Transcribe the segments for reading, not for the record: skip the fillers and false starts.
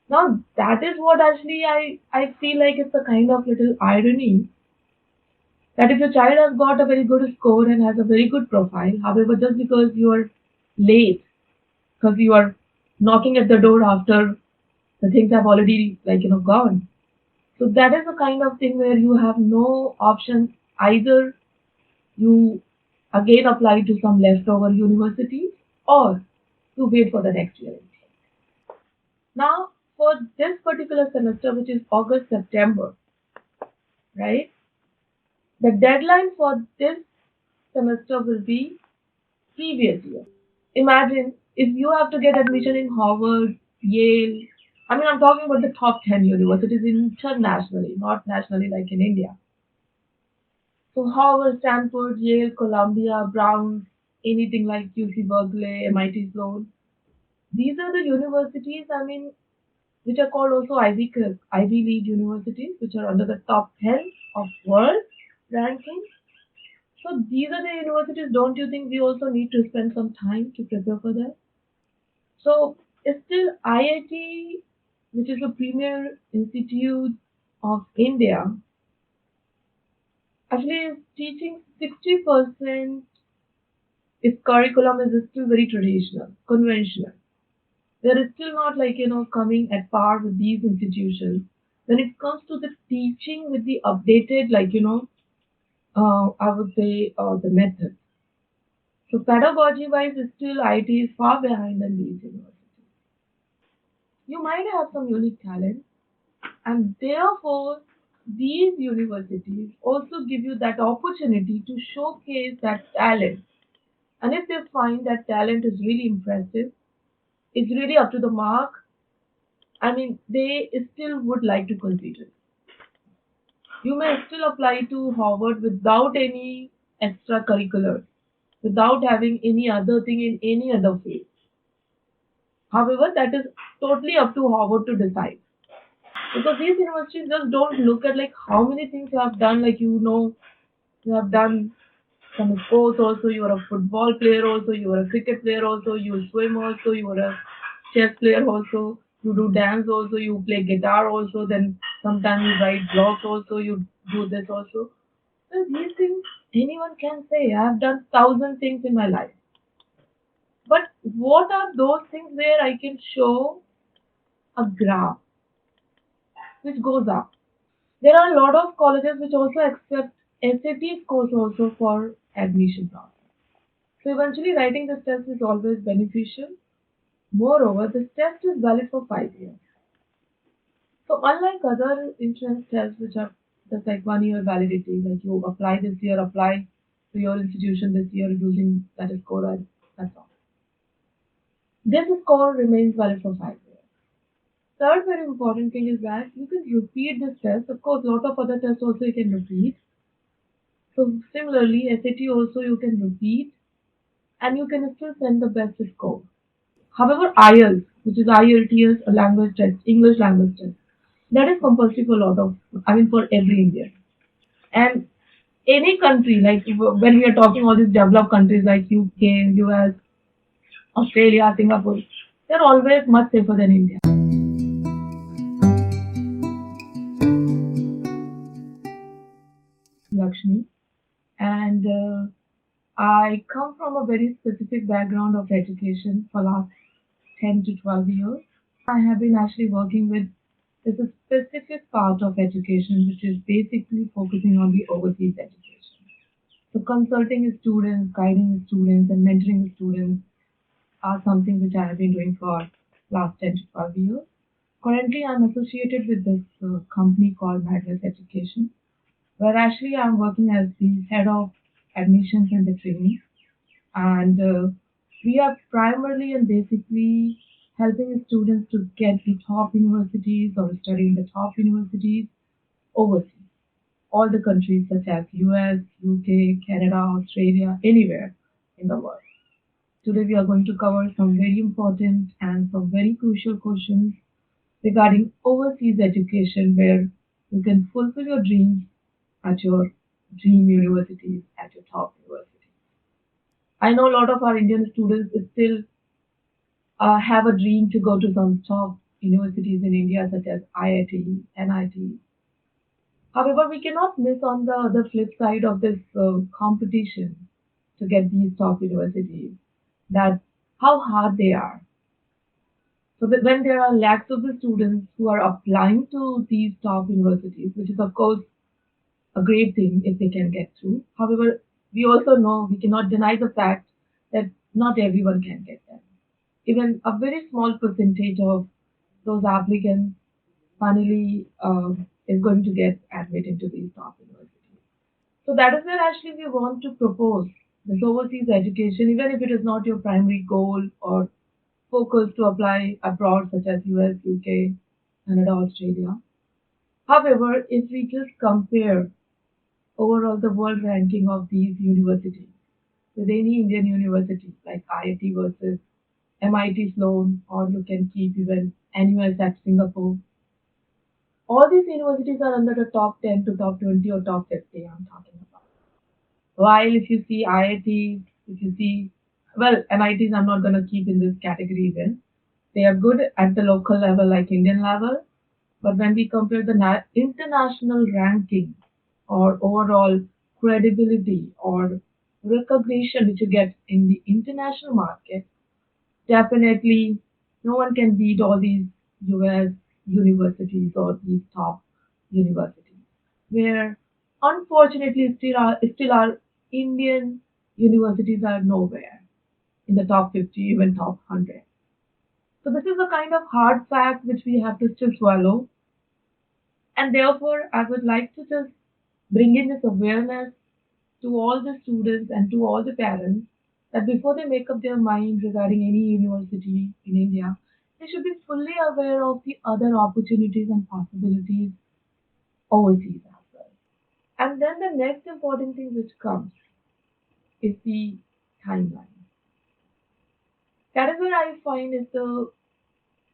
Now that is what actually I feel like it's a kind of little irony that if your child has got a very good score and has a very good profile, however, just because you are late, because you are knocking at the door after the things have already gone. So that is the kind of thing where you have no option. Either you again apply to some leftover university or you wait for the next year. Now for this particular semester, which is August September, right? The deadline for this semester will be previous year. Imagine if you have to get admission in Harvard, Yale. I mean, I'm talking about the top 10 universities internationally, not nationally like in India. So Harvard, Stanford, Yale, Columbia, Brown, anything like UC Berkeley, MIT Sloan. These are the universities, I mean, which are called also Ivy League universities, which are under the top 10 of world ranking. So these are the universities. Don't you think we also need to spend some time to prepare for that? So still IIT, which is a premier institute of India, actually is teaching 60%. Its curriculum is still very traditional, conventional. There is still not coming at par with these institutions when it comes to the teaching with the updated I would say the method. So pedagogy wise, still IT is far behind than these universities. You might have some unique talent, and therefore these universities also give you that opportunity to showcase that talent. And if they find that talent is really impressive, it's really up to the mark, I mean, they still would like to consider. You may still apply to Harvard without any extracurricular, without having any other thing in any other field. However, that is totally up to Harvard to decide. Because these universities just don't look at like how many things you have done, like you have done some sports also, you are a football player also, you are a cricket player also, you swim also, you are a chess player also, you do dance also, you play guitar also, then sometimes you write blogs also, you do this also. So these things anyone can say, I have done thousand things in my life. But what are those things where I can show a graph which goes up? There are a lot of colleges which also accept SAT scores also for admission process. So eventually writing this test is always beneficial. Moreover, this test is valid for 5 years. So unlike other entrance tests which are just like 1 year validity, like you apply this year, apply to your institution this year using that score and that's all. This score remains valid for 5 years. Third very important thing is that you can repeat this test. Of course, a lot of other tests also you can repeat. So similarly, SAT also you can repeat and you can still send the best score. However, IELTS, which is IELTS, a language test, English language test, that is compulsory for a lot of, I mean, for every Indian. And any country, like when we are talking all these developed countries like UK, US, Australia, Singapore, they're always much safer than India. Lakshmi, and I come from a very specific background of education for last 10 to 12 years. I have been actually working with this specific part of education which is basically focusing on the overseas education. So consulting students, guiding students and mentoring students are something which I have been doing for last 10 to 12 years. Currently I'm associated with this company called Magnus Education where actually I'm working as the head of admissions and the training and we are primarily and basically helping students to get the top universities or study in the top universities overseas, all the countries such as US, UK, Canada, Australia, anywhere in the world. Today we are going to cover some very important and some very crucial questions regarding overseas education where you can fulfill your dreams at your dream universities, at your top universities. I know a lot of our Indian students still have a dream to go to some top universities in India such as IIT, NIT. However, we cannot miss on the other flip side of this competition to get these top universities, that how hard they are. So that when there are lakhs of the students who are applying to these top universities, which is of course a great thing if they can get through. However, we also know we cannot deny the fact that not everyone can get them. Even a very small percentage of those applicants finally is going to get admitted to these top universities. So that is where actually we want to propose this overseas education, even if it is not your primary goal or focus to apply abroad, such as US, UK, Canada, Australia. However, if we just compare overall the world ranking of these universities with any Indian university like IIT versus MIT Sloan, or you can keep even NUS at Singapore. All these universities are under the top 10 to top 20 or top 50 I'm talking about. While if you see IITs, if you see, well, MITs I'm not going to keep in this category even. They are good at the local level like Indian level, but when we compare the international ranking or overall credibility or recognition which you get in the international market, definitely no one can beat all these US universities or these top universities, where unfortunately still our Indian universities are nowhere in the top 50, even top 100. So this is a kind of hard fact which we have to still swallow. And therefore, I would like to just bring in this awareness to all the students and to all the parents that before they make up their mind regarding any university in India, they should be fully aware of the other opportunities and possibilities overseas as well. And then the next important thing which comes is the timeline. That is where I find is the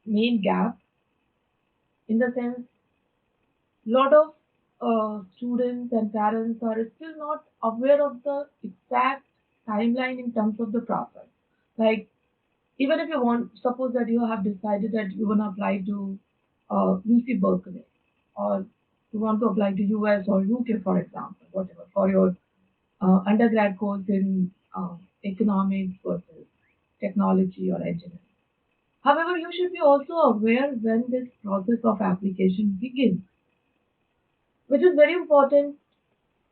main gap, in the sense lot of students and parents are still not aware of the exact timeline in terms of the process. Like, even if you want, suppose that you have decided that you want to apply to UC Berkeley, or you want to apply to US or UK, for example, whatever, for your undergrad course in economics versus technology or engineering. However, you should be also aware when this process of application begins, which is very important.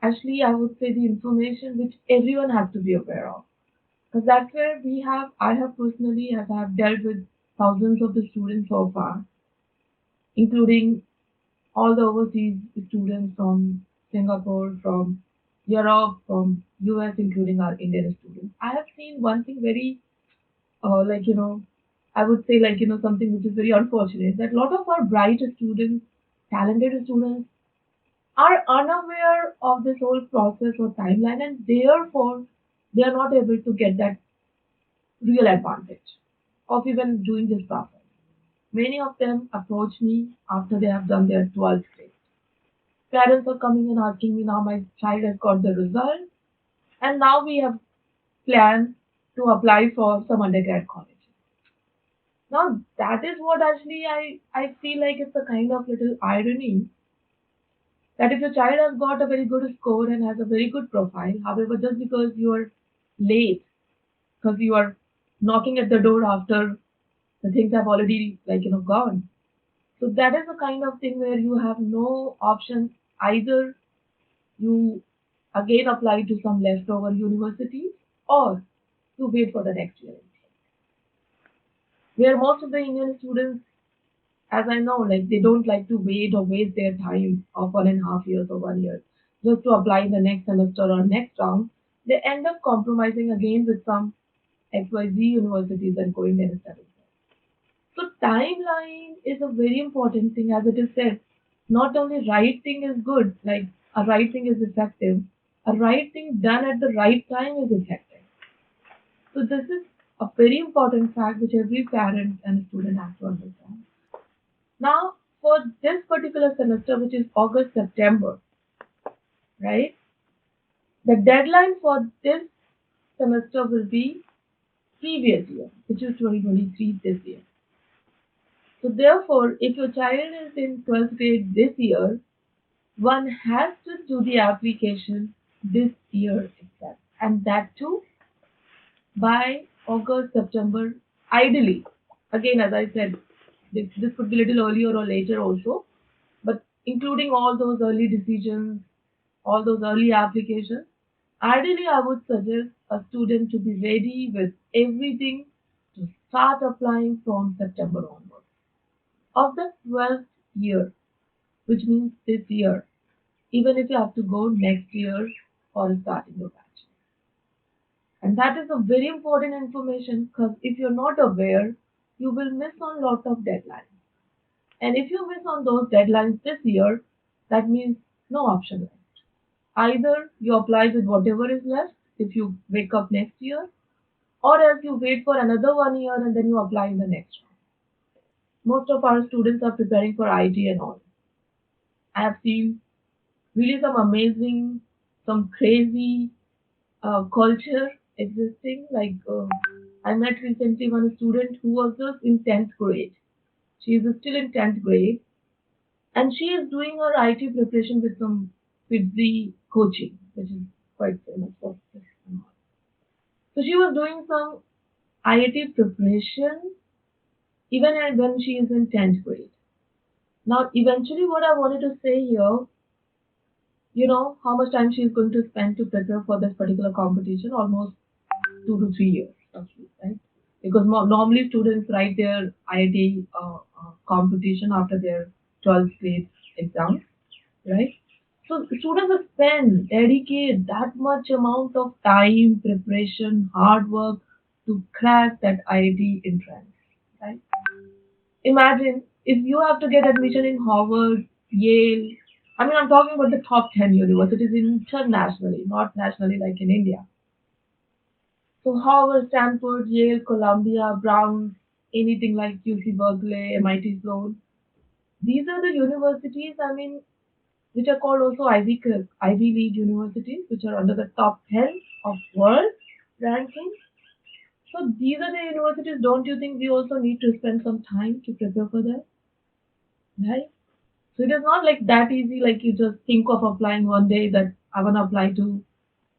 Actually, I would say the information which everyone has to be aware of, because that's where I have personally have dealt with thousands of the students so far, including all the overseas students from Singapore, from Europe, from US, including our Indian students. I have seen one thing very, like, I would say, like, something which is very unfortunate, that a lot of our bright students, talented students, are unaware of this whole process or timeline, and therefore they are not able to get that real advantage of even doing this process. Many of them approach me after they have done their 12th grade. Parents are coming and asking me, now my child has got the result, and now we have planned to apply for some undergrad colleges. Now that is what actually I feel like it's a kind of little irony, that if your child has got a very good score and has a very good profile, however, just because you are late, because you are knocking at the door after the things have already, like, gone. So that is the kind of thing where you have no options. Either you again apply to some leftover university, or you wait for the next year. Where most of the Indian students, as I know, like, they don't like to wait or waste their time of 1.5 years or 1 year just to apply in the next semester or next round. They end up compromising again with some XYZ universities and going and studying. So timeline is a very important thing, as it is said. Not only right thing is good, like a right thing is effective, a right thing done at the right time is effective. So this is a very important fact which every parent and student has to understand. Now, for this particular semester, which is August, September, right? The deadline for this semester will be previous year, which is 2023 this year. So therefore, if your child is in 12th grade this year, one has to do the application this year itself. And that too by August, September, ideally. Again, as I said, this could be a little earlier or later also, but including all those early decisions, all those early applications, ideally I would suggest a student to be ready with everything to start applying from September onwards of the 12th year, which means this year, even if you have to go next year for starting your batch. And that is a very important information because if you're not aware, you will miss on lot of deadlines. And if you miss on those deadlines this year, that means no option left. Either you apply with whatever is left if you wake up next year, or else you wait for another 1 year and then you apply in the next one. Most of our students are preparing for IT and all. I have seen really some amazing, some crazy culture existing. Like I met recently one student who was just in 10th grade. She is still in 10th grade and she is doing her IT preparation with some Ph.D coaching, which is quite famous for this and all. So she was doing some IIT preparation even when she is in 10th grade. Now, eventually, what I wanted to say here, how much time she is going to spend to prepare for this particular competition? Almost 2 to 3 years, roughly, right? Because normally students write their IIT competition after their 12th grade exams, right? So students spend, dedicate that much amount of time, preparation, hard work to crack that IIT entrance, right? Imagine if you have to get admission in Harvard, Yale. I mean, I'm talking about the top 10 universities internationally, not nationally like in India. So Harvard, Stanford, Yale, Columbia, Brown, anything like UC Berkeley, MIT Sloan. These are the universities, I mean, which are called also Ivy League universities, which are under the top 10 of world ranking. So these are the universities. Don't you think we also need to spend some time to prepare for that, right? So it is not like that easy. Like you just think of applying one day that I want to apply to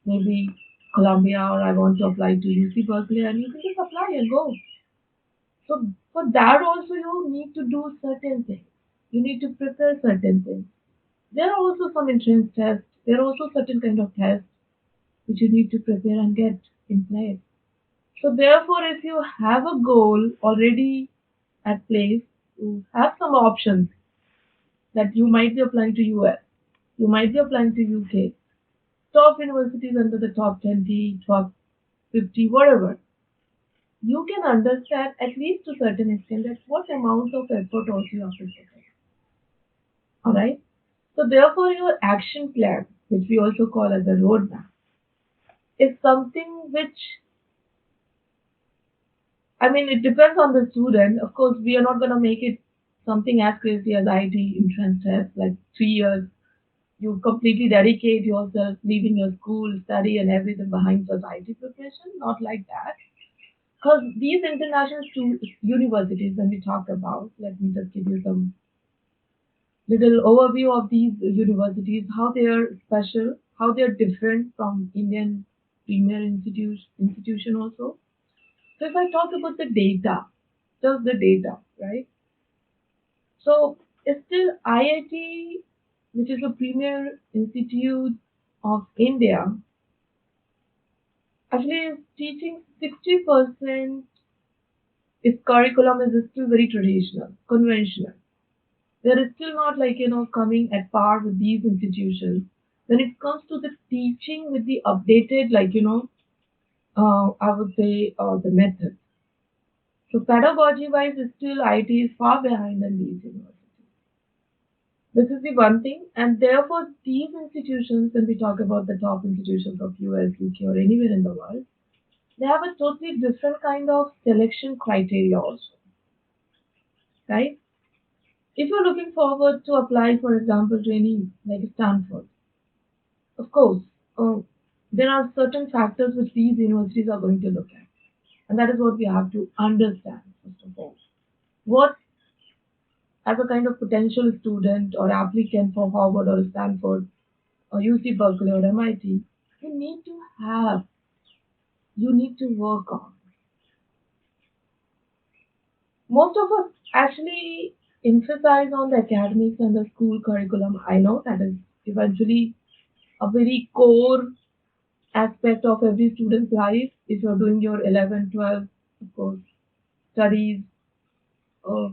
maybe Columbia or I want to apply to UC Berkeley, and you can just apply and go. So for that also you need to do certain things. You need to prepare certain things. There are also some entrance tests. There are also certain kind of tests which you need to prepare and get in place. So therefore, if you have a goal already at place, you have some options that you might be applying to US, you might be applying to UK, top universities under the top 20, top 50, whatever. You can understand at least to a certain extent that what amount of effort also you have to put in. Alright? So therefore your action plan, which we also call as a roadmap, is something which I mean it depends on the student. Of course we are not gonna make it something as crazy as IT entrance test, like 3 years. You completely dedicate yourself, leaving your school, study and everything behind just IT preparation. Not like that. Because these international universities, when we talk about, let me just give you some little overview of these universities, how they are special, how they are different from Indian premier institution also. So if I talk about the data, just the data, right? So it's still IIT, which is a premier institute of India, actually is teaching 60% its curriculum is still very traditional, conventional. There is still not like, coming at par with these institutions. When it comes to the teaching with the updated, like, I would say the method. So pedagogy wise, still IT is far behind than these universities. This is the one thing, and therefore these institutions, when we talk about the top institutions of US, UK, or anywhere in the world, they have a totally different kind of selection criteria also, right? If you're looking forward to apply, for example, to any like Stanford, of course, there are certain factors which these universities are going to look at, and that is what we have to understand first of all. What as a kind of potential student or applicant for Harvard or Stanford or UC Berkeley or MIT, you need to have, you need to work on. Most of us actually emphasize on the academics and the school curriculum. I know that is eventually a very core aspect of every student's life. If you're doing your 11, 12, of course, studies, uh,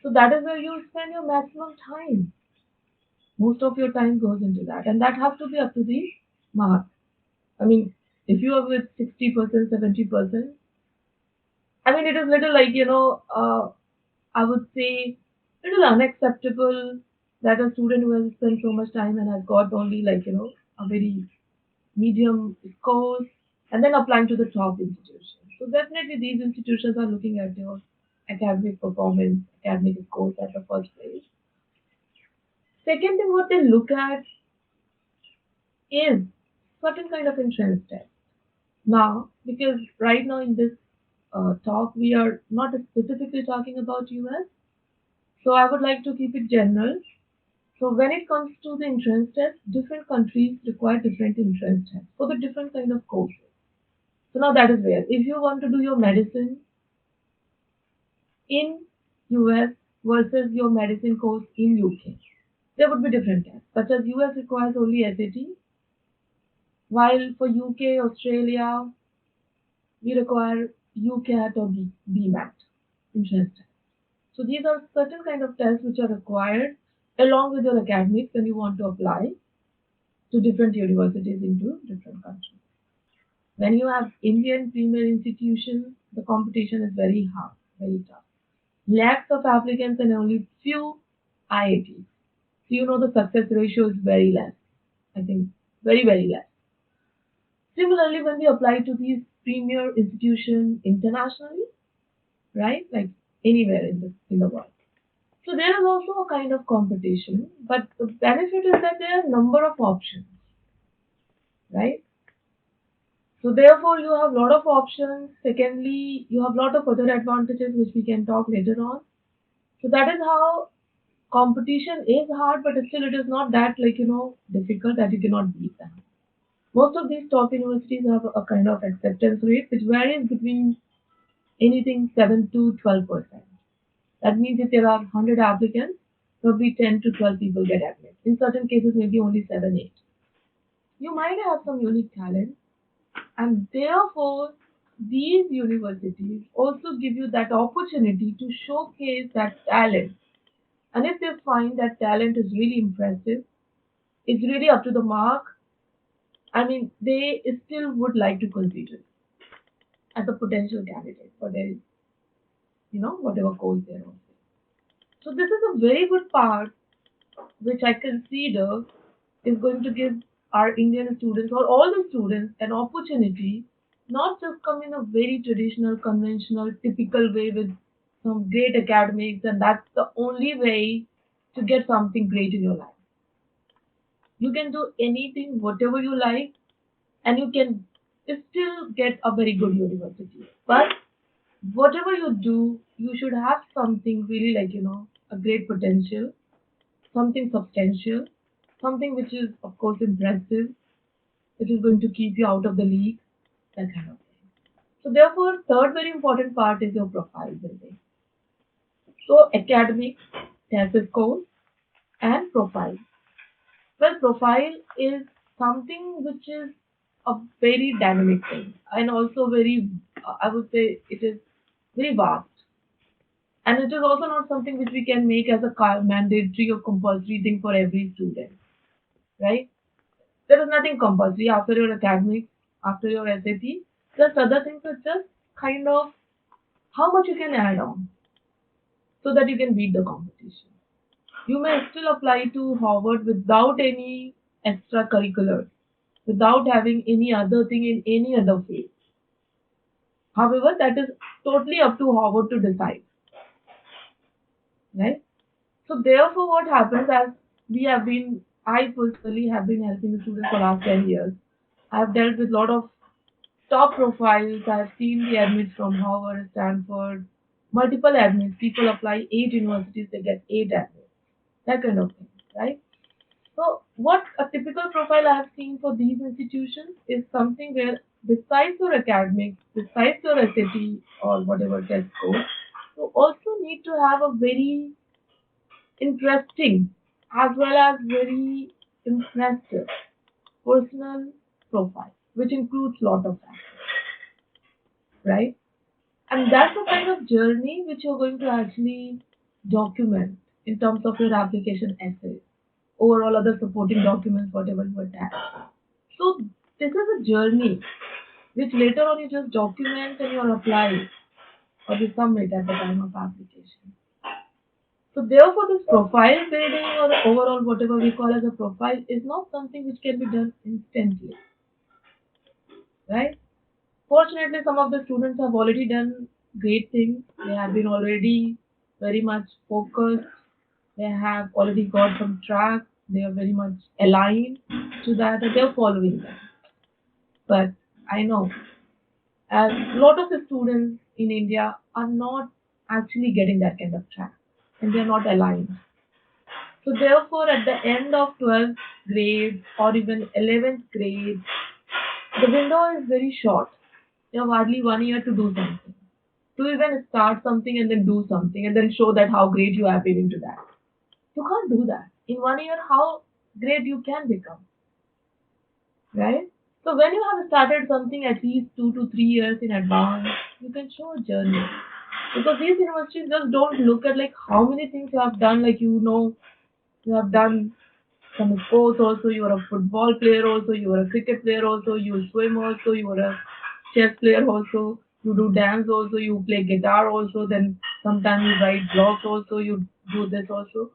so that is where you spend your maximum time. Most of your time goes into that, and that has to be up to the mark. I mean, if you are with 60%, 70%, I mean, it is little like, I would say, little unacceptable that a student who has spent so much time and has got only like, a very medium scores and then applying to the top institution. So definitely these institutions are looking at your academic performance, academic scores at the first place. Second thing what they look at is certain kind of entrance test. Now, because right now in this talk we are not specifically talking about US, so I would like to keep it general. So when it comes to the entrance test, different countries require different entrance tests for the different kind of courses. So now that is where if you want to do your medicine in US versus your medicine course in UK, there would be different tests. Such as US requires only SAT, while for UK, Australia, we require UCAT or BMAT entrance test. So these are certain kind of tests which are required along with your academics when you want to apply to different universities into different countries. When you have Indian premier institutions, the competition is very hard, very tough. Lakhs of applicants and only few IITs. So you know the success ratio is very less. I think very, very less. Similarly, when we apply to these premier institutions internationally, right, like anywhere in the world. So there is also a kind of competition, but the benefit is that there are a number of options, right? So therefore you have a lot of options. Secondly, you have a lot of other advantages which we can talk later on. So that is how competition is hard, but still it is not that like difficult that you cannot beat them. Most of these top universities have a kind of acceptance rate which varies between anything 7 to 12%. That means if there are 100 applicants, probably 10 to 12 people get admitted. In certain cases, maybe only 7, 8. You might have some unique talent, and therefore, these universities also give you that opportunity to showcase that talent. And if they find that talent is really impressive, it's really up to the mark, I mean, they still would like to consider as a potential candidate for their, whatever course they're on. So this is a very good part which I consider is going to give our Indian students or all the students an opportunity not just come in a very traditional, conventional, typical way with some great academics and that's the only way to get something great in your life. You can do anything, whatever you like, and you can still get a very good university. But whatever you do, you should have something really like, a great potential, something substantial, something which is, of course, impressive, which is going to keep you out of the league, that kind of thing. So, therefore, third very important part is your profile building. So, academic, thesis scores, and profile. Well, profile is something which is a very dynamic thing and also very, I would say, it is very vast. And it is also not something which we can make as a mandatory or compulsory thing for every student, right? There is nothing compulsory after your academics, after your SAT. Just other things are just kind of how much you can add on so that you can beat the competition. You may still apply to Harvard without any extracurricular, without having any other thing in any other field. However, that is totally up to Harvard to decide, right? So therefore, what happens as I personally have been helping the students for last 10 years. I have dealt with a lot of top profiles. I've seen the admits from Harvard, Stanford, multiple admits. People apply 8 universities, they get 8 admits. That kind of thing, right? So, what a typical profile I have seen for these institutions is something where, besides your academics, besides your SAT or whatever test score, you also need to have a very interesting as well as very impressive personal profile, which includes lot of factors, right? And that's the kind of journey which you're going to actually document in terms of your application essay, overall other supporting documents, whatever you attach. So this is a journey which later on you just document and you apply or you submit at the time of application. So therefore this profile building or overall whatever we call as a profile is not something which can be done instantly, right? Fortunately, some of the students have already done great things. They have been already very much focused. They have already got some track. They are very much aligned to that and they're following that. But I know as a lot of the students in India are not actually getting that kind of track and they're not aligned. So therefore at the end of 12th grade or even 11th grade, the window is very short. You have hardly 1 year to do something. To even start something and then do something and then show that how great you have been into that. You can't do that. In 1 year, how great you can become, right? So when you have started something at least 2 to 3 years in advance, you can show a journey. Because these universities just don't look at like how many things you have done, like you have done some sports also, you are a football player also, you are a cricket player also, you swim also, you are a chess player also, you do dance also, you play guitar also, then sometimes you write blogs also, you do this also.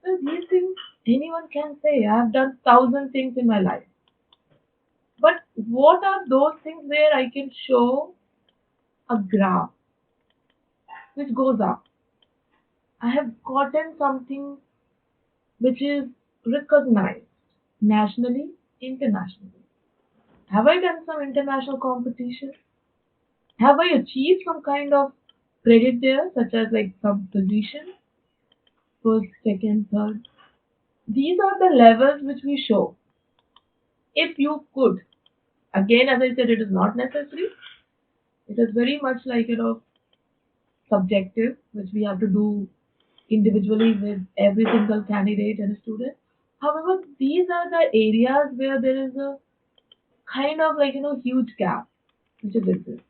Well, these things anyone can say. I have done thousand things in my life. But what are those things where I can show a graph which goes up? I have gotten something which is recognized nationally, internationally. Have I done some international competition? Have I achieved some kind of credit there, such as like some position, first, second, third? These are the levels which we show. If you could, again, as I said, it is not necessary. It is very much like subjective, which we have to do individually with every single candidate and student. However, these are the areas where there is a kind of huge gap which is existing.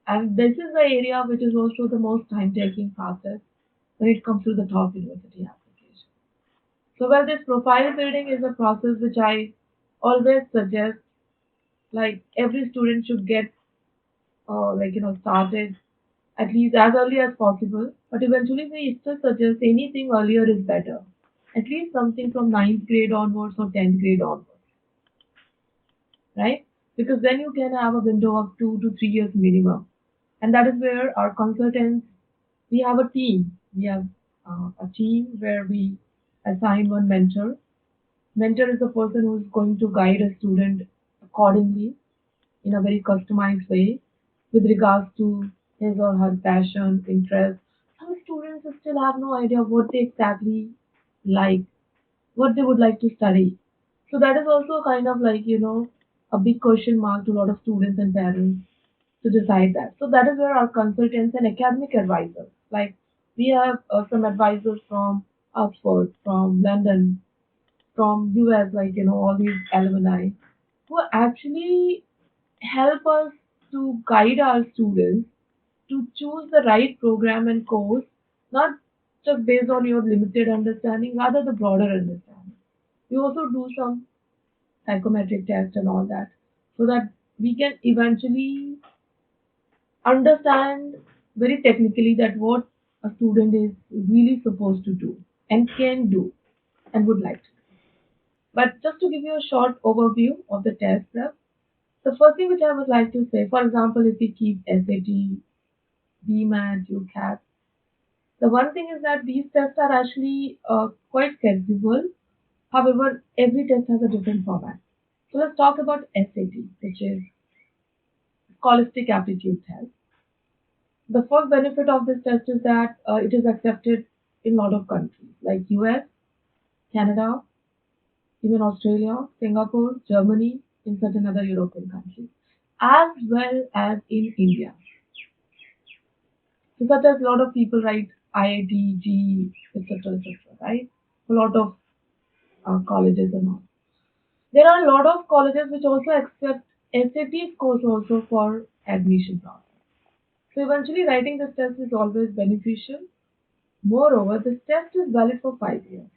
And this is the area which is also the most time-taking process when it comes to the top university application. So, well, this profile building is a process which I always suggest, like every student should get, started at least as early as possible. But eventually, we still suggest anything earlier is better. At least something from ninth grade onwards or 10th grade onwards, right? Because then you can have a window of 2 to 3 years minimum. And that is where our consultants, we have a team. We have a team where we assign one mentor. Mentor is the person who is going to guide a student accordingly in a very customized way with regards to his or her passion, interest. Some students still have no idea what they exactly like, what they would like to study. So that is also kind of a big question mark to a lot of students and parents to decide that. So that is where our consultants and academic advisors, like we have some advisors from Oxford, from London, from US, all these alumni who actually help us to guide our students to choose the right program and course, not just based on your limited understanding, rather the broader understanding. We also do some psychometric tests and all that so that we can eventually understand very technically that what a student is really supposed to do and can do and would like to. But just to give you a short overview of the test prep, the first thing which I would like to say, for example, if we keep SAT, BMAT, UCAT, the one thing is that these tests are actually quite flexible. However, every test has a different format. So let's talk about SAT, which is Scholastic Aptitude Test. The first benefit of this test is that it is accepted in a lot of countries like US, Canada, even Australia, Singapore, Germany, in certain other European countries, as well as in India. So such as a lot of people write IIT, GE, etc., right? A lot of colleges and all. There are a lot of colleges which also accept SAT scores also for admission process. So eventually writing this test is always beneficial. Moreover, this test is valid for 5 years.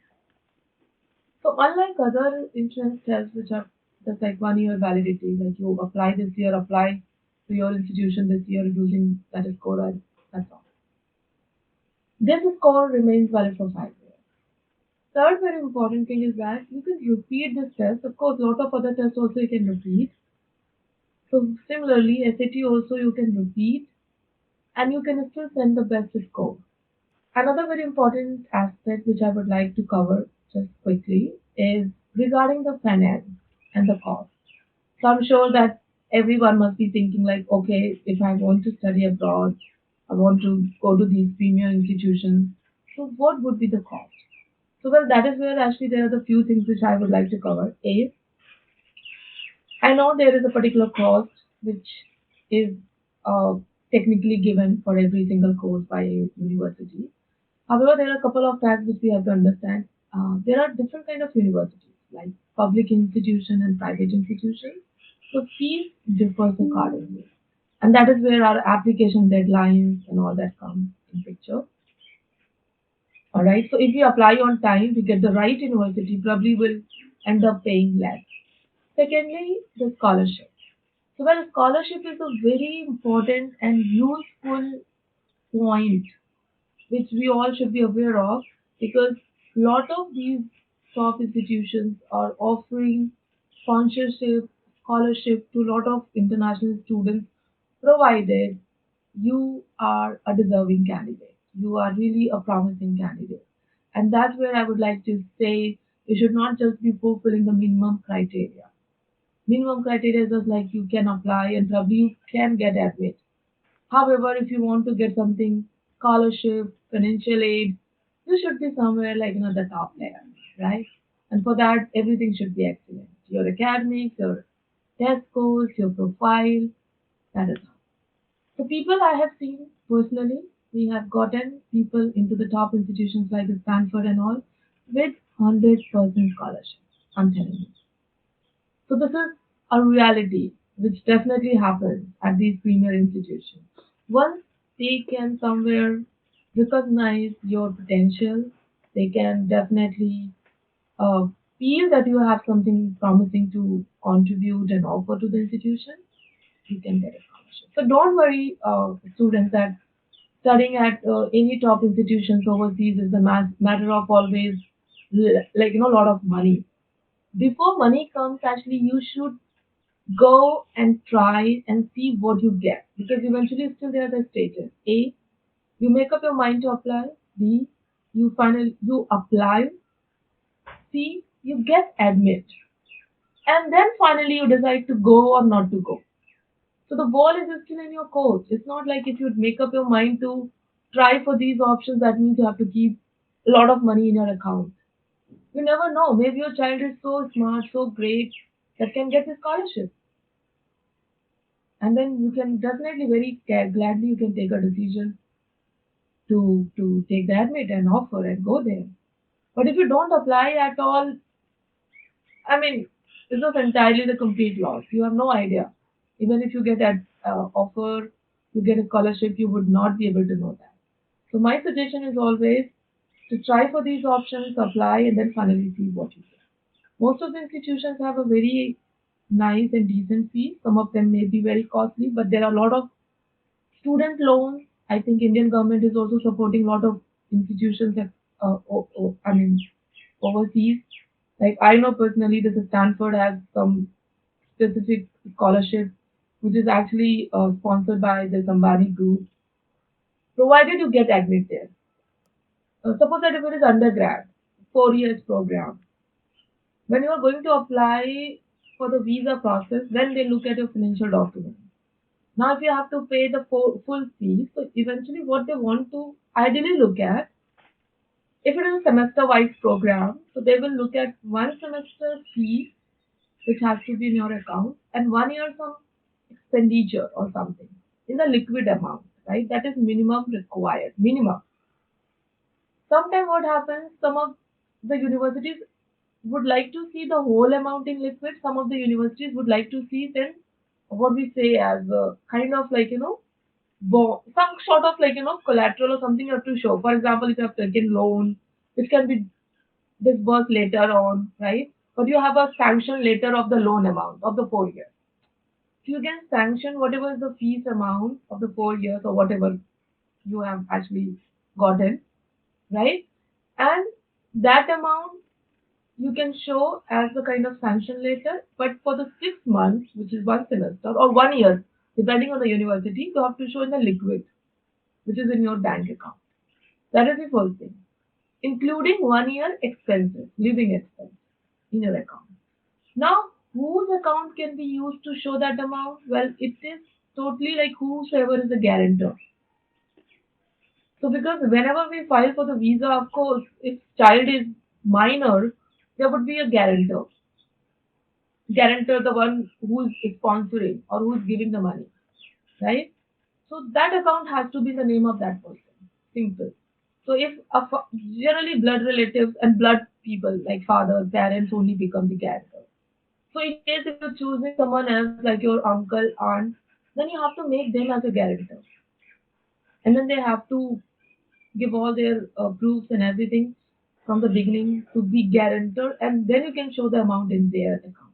So unlike other insurance tests which are just like 1 year validity, like you apply this year, apply to your institution this year using that score, and that's all. This score remains valid for 5 years. Third very important thing is that you can repeat this test. Of course, a lot of other tests also you can repeat. So similarly, SAT also you can repeat and you can still send the best score. Another very important aspect which I would like to cover just quickly is regarding the finance and the cost. So I'm sure that everyone must be thinking like, okay, if I want to study abroad, I want to go to these premier institutions. So what would be the cost? So well, that is where actually there are the few things which I would like to cover. A, I know there is a particular cost which is uh, technically given for every single course by a university. However, there are a couple of facts which we have to understand. There are different kind of universities, like public institution and private institutions. So fees differs accordingly, and that is where our application deadlines and all that come in picture. All right. So if you apply on time to get the right university, probably will end up paying less. Secondly, the scholarship. So well, scholarship is a very important and useful point which we all should be aware of because lot of these top institutions are offering sponsorship, scholarship to a lot of international students provided you are a deserving candidate. You are really a promising candidate. And that's where I would like to say you should not just be fulfilling the minimum criteria. Minimum criteria is just like you can apply and probably you can get admit. However, if you want to get something, scholarship, financial aid, you should be somewhere like the top layer, right? And for that, everything should be excellent. Your academics, your test scores, your profile, that is all. So people I have seen personally, we have gotten people into the top institutions like Stanford and all with 100% scholarship. I'm telling you. So this is a reality which definitely happens at these premier institutions. Once they can somewhere recognize your potential, they can definitely uh, feel that you have something promising to contribute and offer to the institution, you can get a scholarship. So don't worry, students, that studying at any top institutions overseas is a matter of always like a lot of money. Before money comes, actually, you should go and try and see what you get because eventually still there are the stages. A, you make up your mind to apply. B, you apply. C, you get admit, and then finally you decide to go or not to go. So the ball is still in your court. It's not like if you make up your mind to try for these options, that means you have to keep a lot of money in your account. You never know. Maybe your child is so smart, so great that can get a scholarship. And then you can definitely gladly you can take a decision to take the admit and offer and go there. But if you don't apply at all, I mean, this is entirely the complete loss. You have no idea. Even if you get an offer, you get a scholarship, you would not be able to know that. So my suggestion is always to try for these options, apply, and then finally see what you get. Most of the institutions have a very nice and decent fee. Some of them may be very costly, but there are a lot of student loans. I think Indian government is also supporting a lot of institutions that, I mean, overseas. Like I know personally, this is Stanford has some specific scholarship, which is actually sponsored by the Ambani Group, provided you get admitted there. Suppose that if it is undergrad, 4 years program, when you are going to apply for the visa process, then they look at your financial documents. Now, if you have to pay the full fee, so eventually what they want to ideally look at, if it is a semester-wise program, so they will look at one semester fee which has to be in your account and 1 year some expenditure or something in the liquid amount, right? That is minimum required, minimum. Sometimes what happens, some of the universities would like to see the whole amount in liquid. Some of the universities would like to see then what we say as a kind of like, some sort of like, collateral or something you have to show. For example, if you have taken loan, which can be disbursed later on, right? But you have a sanction later of the loan amount of the 4 years. You can sanction whatever is the fees amount of the 4 years or whatever you have actually gotten, right? And that amount you can show as the kind of sanction later, but for the 6 months, which is one semester or 1 year, depending on the university, you have to show in the liquid, which is in your bank account. That is the first thing, including 1 year expenses, living expense in your account. Now, whose account can be used to show that amount? Well, it is totally like whosoever is the guarantor. So, because whenever we file for the visa, of course, if child is minor, there would be a guarantor. Guarantor, the one who is sponsoring or who is giving the money, right? So that account has to be the name of that person. Simple. So if generally blood relatives and blood people like father, parents only become the guarantor. So in case if you're choosing someone else like your uncle, aunt, then you have to make them as a guarantor, and then they have to give all their proofs and everything from the beginning to be guarantor, and then you can show the amount in their account.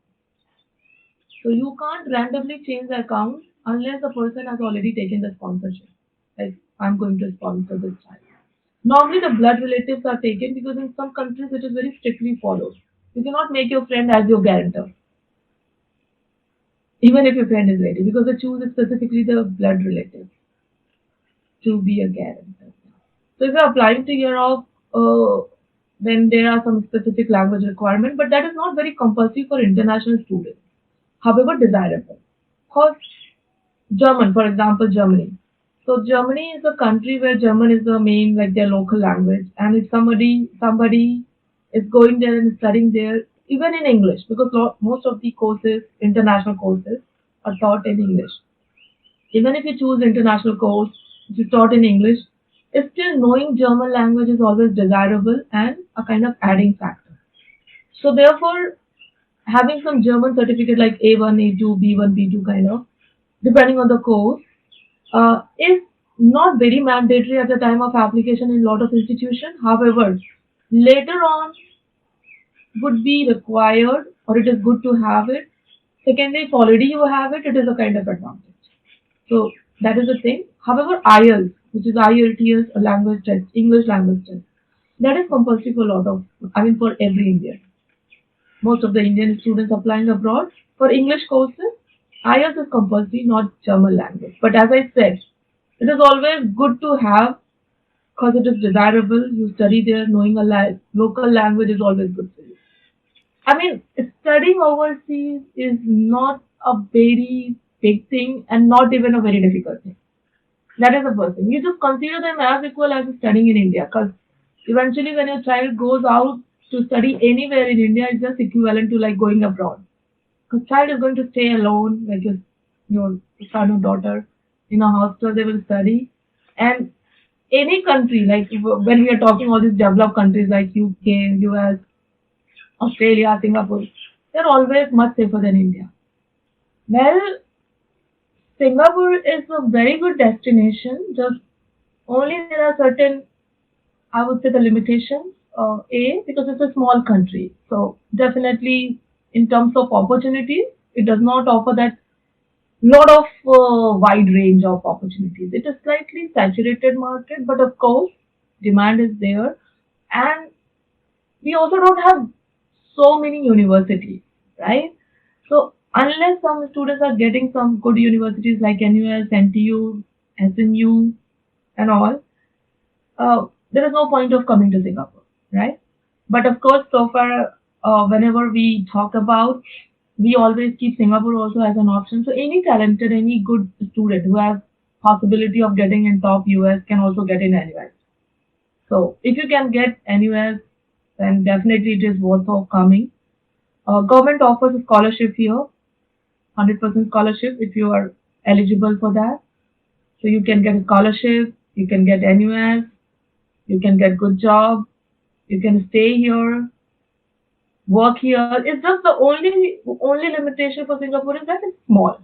So you can't randomly change the account unless the person has already taken the sponsorship. Like I'm going to sponsor this child. Normally the blood relatives are taken because in some countries it is very strictly followed. You cannot make your friend as your guarantor, even if your friend is ready, because they choose specifically the blood relative to be a guarantor. So if you're applying to Europe, then there are some specific language requirement, but that is not very compulsory for international students. However, desirable. Because German, for example, Germany. So Germany is a country where German is the main, like their local language, and if somebody is going there and studying there, even in English, because most of the courses, international courses, are taught in English. Even if you choose international course, which is taught in English, still knowing German language is always desirable and a kind of adding factor. So therefore, having some German certificate like A1, A2, B1, B2 kind of, depending on the course, is not very mandatory at the time of application in a lot of institutions. However, later on would be required or it is good to have it. Secondly, if already you have it, it is a kind of advantage. So that is the thing. However, IELTS, which is IELTS, a language test, English language test, that is compulsory for a lot of, I mean, for every Indian. Most of the Indian students applying abroad for English courses, IELTS is compulsory, not German language. But as I said, it is always good to have because it is desirable. You study there, knowing a local language is always good for you. I mean, studying overseas is not a very big thing and not even a very difficult thing. That is the first thing. You just consider them as equal as studying in India because eventually when your child goes out to study anywhere in India, it's just equivalent to like going abroad. Because child is going to stay alone, like your son or daughter in a hostel, they will study. And any country, like when we are talking all these developed countries like UK, US, Australia, Singapore, they're always much safer than India. Well, Singapore is a very good destination. Just only there are certain, I would say, the limitations. Because it's a small country, so definitely in terms of opportunities, it does not offer that lot of wide range of opportunities. It is slightly saturated market, but of course, demand is there, and we also don't have so many universities, right? So unless some students are getting some good universities like NUS, NTU, SMU, and all, there is no point of coming to Singapore, right? But of course, so far, whenever we talk about We always keep Singapore also as an option. So any talented, any good student who has possibility of getting in top US can also get in anywhere. So if you can get anywhere, then definitely it is worth of coming. Government offers a scholarship here, 100% scholarship if you are eligible for that. So you can get a scholarship, you can get anywhere, you can get good job, you can stay here, work here. It's just the only limitation for Singapore is that it's small.